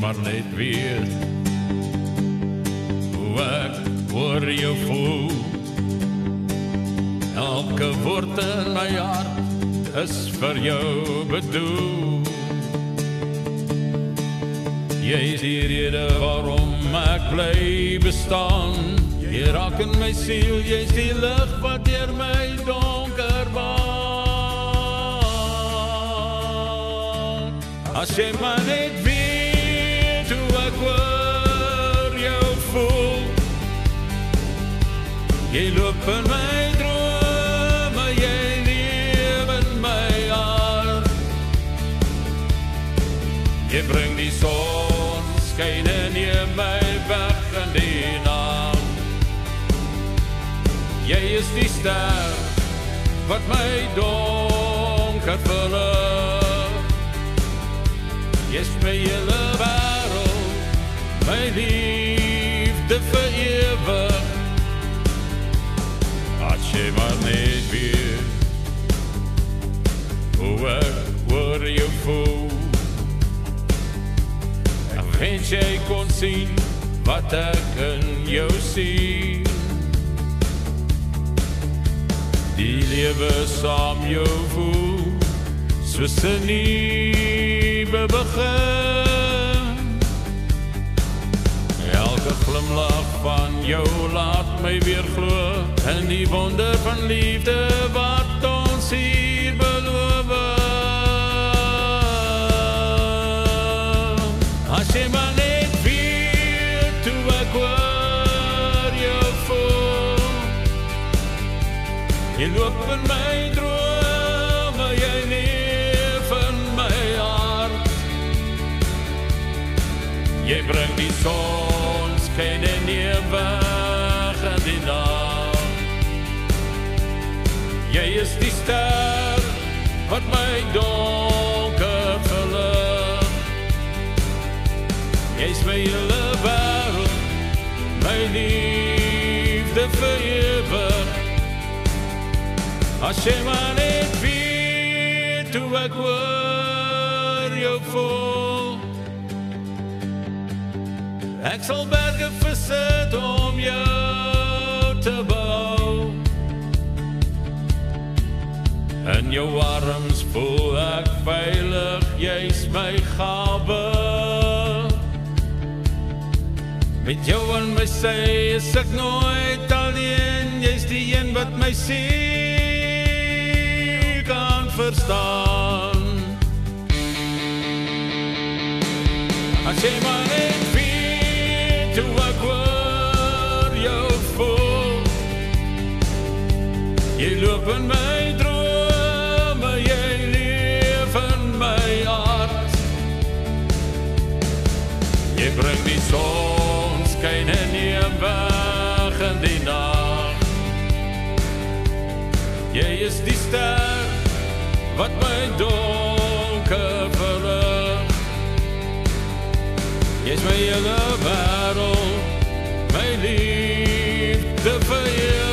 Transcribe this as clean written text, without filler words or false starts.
maar net weet hoe ek oor jou voel. Elke woord in my hart is vir jou bedoel. Jy is die rede waarom ek bly bestaan. Jy raak in my siel, jy is die lig wat deur my donker baan. As jy maar net weet hoe ek oor jou voel. Jy loop in my drome, jy leef in my hart. Jy bring die son, skyn en neem my weg in die nag. Jy is die ster wat my donker verlig. Jy is my hele wêreld, my liefde vir ewig. As jy maar net weet hoe ek oor jou voel. En wens jy kon sien wat ek in jou sien. Die lewe saam jou voel, soos 'n nuwe begin. Elke glimlach van jou laat my weer glo in die wonder van liefde wat ons hier beloof. As jy maar net weet hoe ek oor jou voel. Jy loop in my drome, jy leef in my hart. Jy bring die son, skyn en neem weg in die nag. Jy is die ster wat my donker verlig. Jy is my hele wêreld, my liefde vir ewig. As jy maar net weet hoe ek oor jou voel. Ek sal berge versit om jou te bou. In jou arms voel ek veilig, jy's my gawe. Met jou aan my sy is ek nooit alleen. Jy's die een wat my siel kan verstaan. As jy maar net weet hoe ek oor jou voel. Jy loop in my drome, jy leef in my hart. Jy bring die son, skyn en neem weg in die nag. Jy is die ster wat my donker verlig. Jy is my hele wêreld, my liefde vir jou.